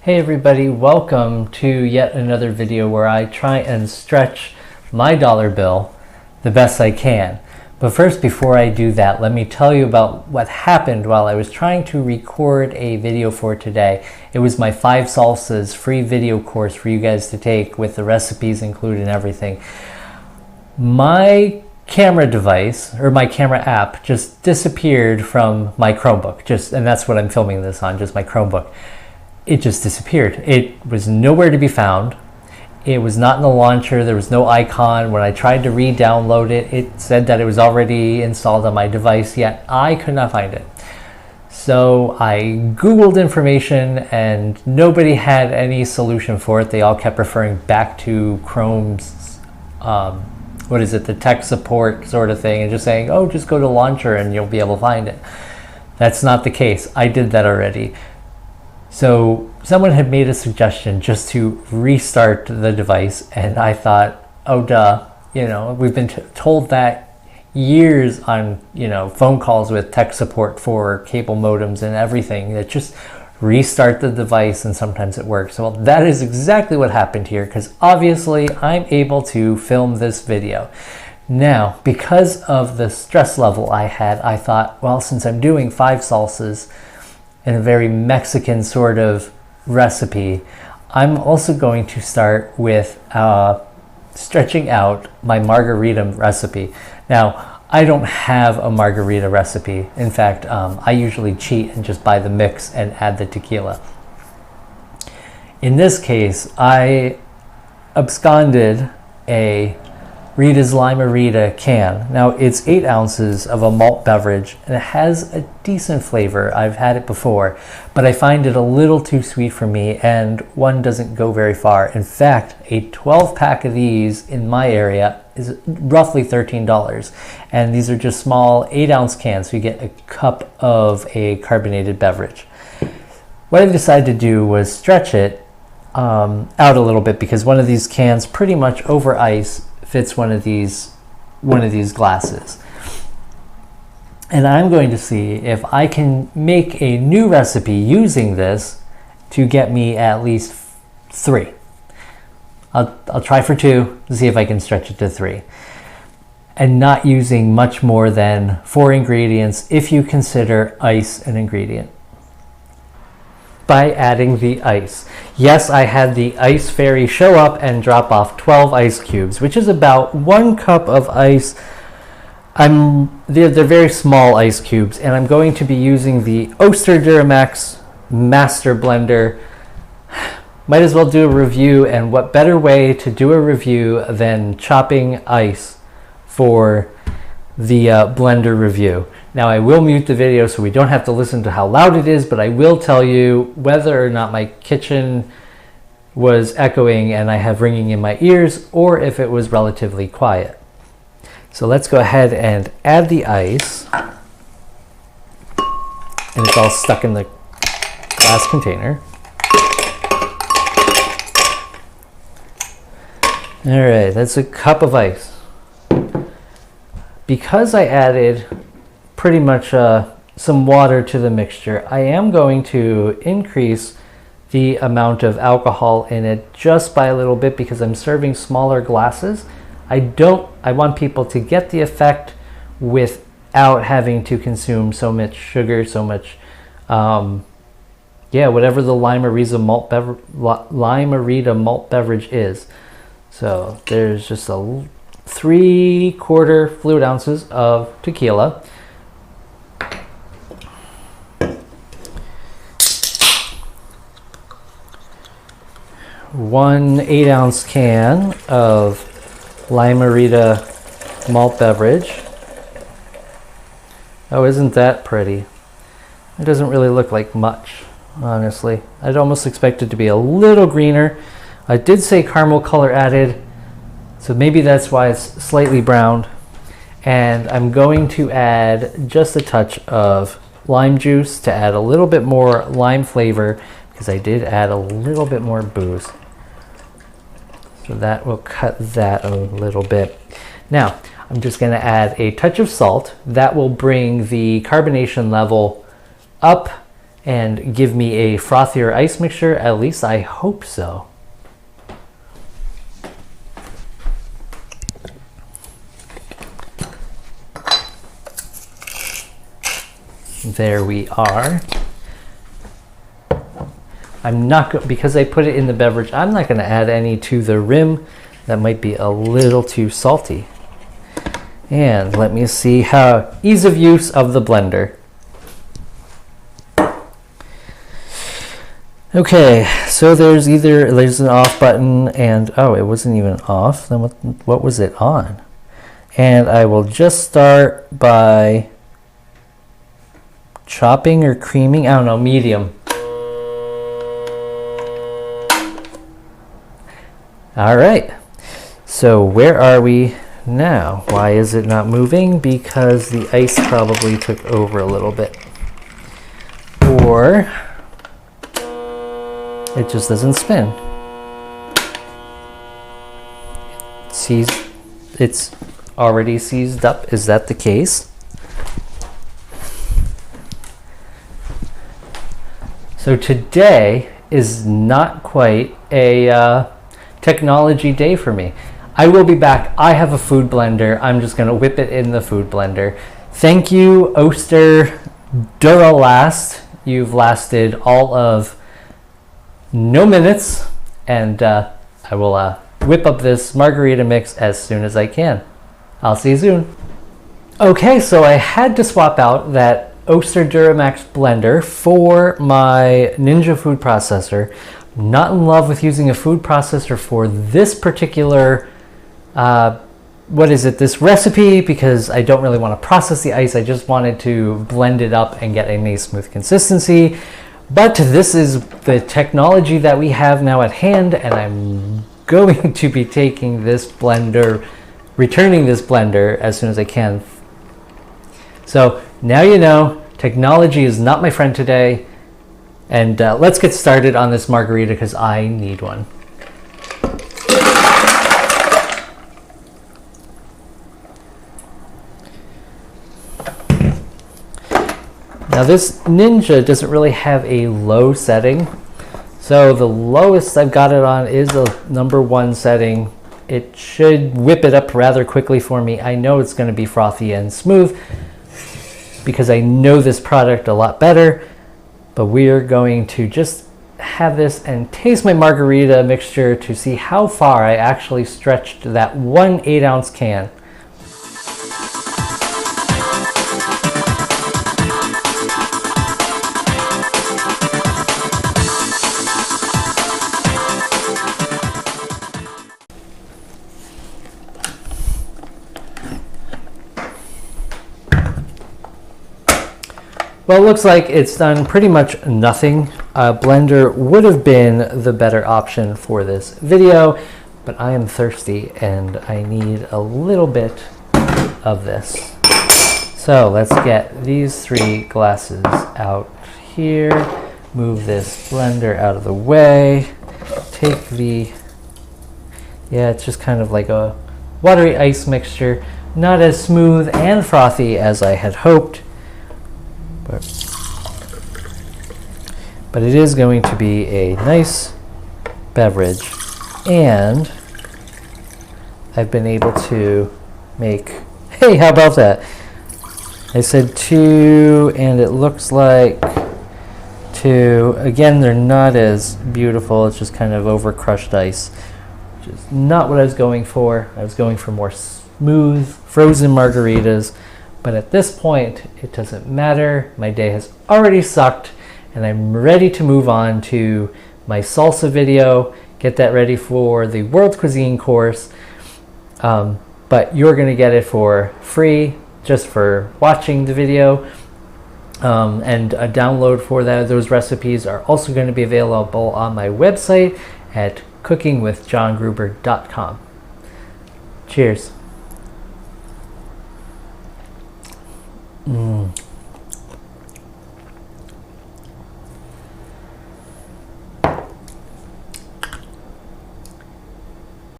Hey everybody, welcome to yet another video where I try and stretch my dollar bill the best I can. But first, before I do that, let me tell you about what happened while I was trying to record a video for today. It was my 5 salsas free video course for you guys to take with the recipes included and everything. My camera device, or my camera app, just disappeared from my Chromebook. And that's what I'm filming this on, just my Chromebook. It just disappeared. It was nowhere to be found. It was not in the launcher. There was no icon. When I tried to re-download it, it said that it was already installed on my device, yet I could not find it. So I Googled information and nobody had any solution for it. They all kept referring back to Chrome's, the tech support sort of thing, and just saying, oh, just go to launcher and you'll be able to find it. That's not the case. I did that already. So someone had made a suggestion just to restart the device, and I thought, oh duh, we've been told that years on phone calls with tech support for cable modems and everything, that just restart the device and sometimes it works. Well, that is exactly what happened here, because obviously I'm able to film this video. Now, because of the stress level I had, I thought, well, since I'm doing 5 salsas in a very Mexican sort of recipe, I'm also going to start with stretching out my margarita recipe. Now, I don't have a margarita recipe. In fact, I usually cheat and just buy the mix and add the tequila. In this case, I absconded a Rita's Lime-A-Rita can. Now, it's 8 ounces of a malt beverage, and it has a decent flavor. I've had it before, but I find it a little too sweet for me, and one doesn't go very far. In fact, a 12-pack of these in my area is roughly $13, and these are just small 8-ounce cans, so you get a cup of a carbonated beverage. What I decided to do was stretch it out a little bit, because one of these cans pretty much over ice fits one of these glasses. And I'm going to see if I can make a new recipe using this to get me at least 3. I'll try for 2 to see if I can stretch it to 3. And not using much more than 4 ingredients if you consider ice an ingredient. By adding the ice. Yes, I had the ice fairy show up and drop off 12 ice cubes, which is about 1 cup of ice. They're very small ice cubes, and I'm going to be using the Oster Duramax Master Blender. Might as well do a review, and what better way to do a review than chopping ice for the blender review. Now, I will mute the video so we don't have to listen to how loud it is, but I will tell you whether or not my kitchen was echoing and I have ringing in my ears, or if it was relatively quiet. So let's go ahead and add the ice. And it's all stuck in the glass container. All right, that's a cup of ice. Because I added pretty much some water to the mixture, I am going to increase the amount of alcohol in it just by a little bit, because I'm serving smaller glasses. I want people to get the effect without having to consume so much sugar, so much, whatever the Lime-A-Rita malt beverage is. So there's just a 3/4 fluid ounces of tequila. 1 8-ounce can of Lime-A-Rita malt beverage. Oh, isn't that pretty? It doesn't really look like much, honestly. I'd almost expect it to be a little greener. I did say caramel color added, so maybe that's why it's slightly browned. And I'm going to add just a touch of lime juice to add a little bit more lime flavor, because I did add a little bit more booze. So that will cut that a little bit. Now, I'm just going to add a touch of salt. That will bring the carbonation level up and give me a frothier ice mixture. At least I hope so. There we are. I'm not because I put it in the beverage, I'm not going to add any to the rim. That might be a little too salty. And let me see how ease of use of the blender. Okay, so there's an off button, and oh, it wasn't even off. Then what was it on? And I will just start by chopping or creaming, I don't know, medium. All right, so where are we now? Why is it not moving? Because the ice probably took over a little bit. Or it just doesn't spin. It's already seized up. Is that the case? So today is not quite a technology day for me. I will be back. I have a food blender. I'm just going to whip it in the food blender. Thank you, Oster Duralast. You've lasted all of no minutes, and I will whip up this margarita mix as soon as I can. I'll see you soon. Okay, so I had to swap out that Oster Duramax blender for my Ninja food processor. I'm not in love with using a food processor for this particular this recipe, because I don't really want to process the ice. I just wanted to blend it up and get a nice smooth consistency. But this is the technology that we have now at hand, and I'm going to be taking this blender, returning this blender as soon as I can. So now you know, technology is not my friend today. And let's get started on this margarita, because I need one. Now this Ninja doesn't really have a low setting. So the lowest I've got it on is a #1 setting. It should whip it up rather quickly for me. I know it's going to be frothy and smooth because I know this product a lot better. But we are going to just have this and taste my margarita mixture to see how far I actually stretched that 1 8-ounce can. Well, it looks like it's done pretty much nothing. A blender would have been the better option for this video, but I am thirsty and I need a little bit of this. So let's get these 3 glasses out here, move this blender out of the way, take it's just kind of like a watery ice mixture, not as smooth and frothy as I had hoped. But it is going to be a nice beverage, and I've been able to make, hey, how about that? I said 2, and it looks like 2. Again, they're not as beautiful. It's just kind of over crushed ice, which is not what I was going for. I was going for more smooth, frozen margaritas. But at this point, it doesn't matter. My day has already sucked, and I'm ready to move on to my salsa video, get that ready for the world cuisine course. But you're going to get it for free just for watching the video. And a download for those recipes are also going to be available on my website at cookingwithjohngruber.com. Cheers.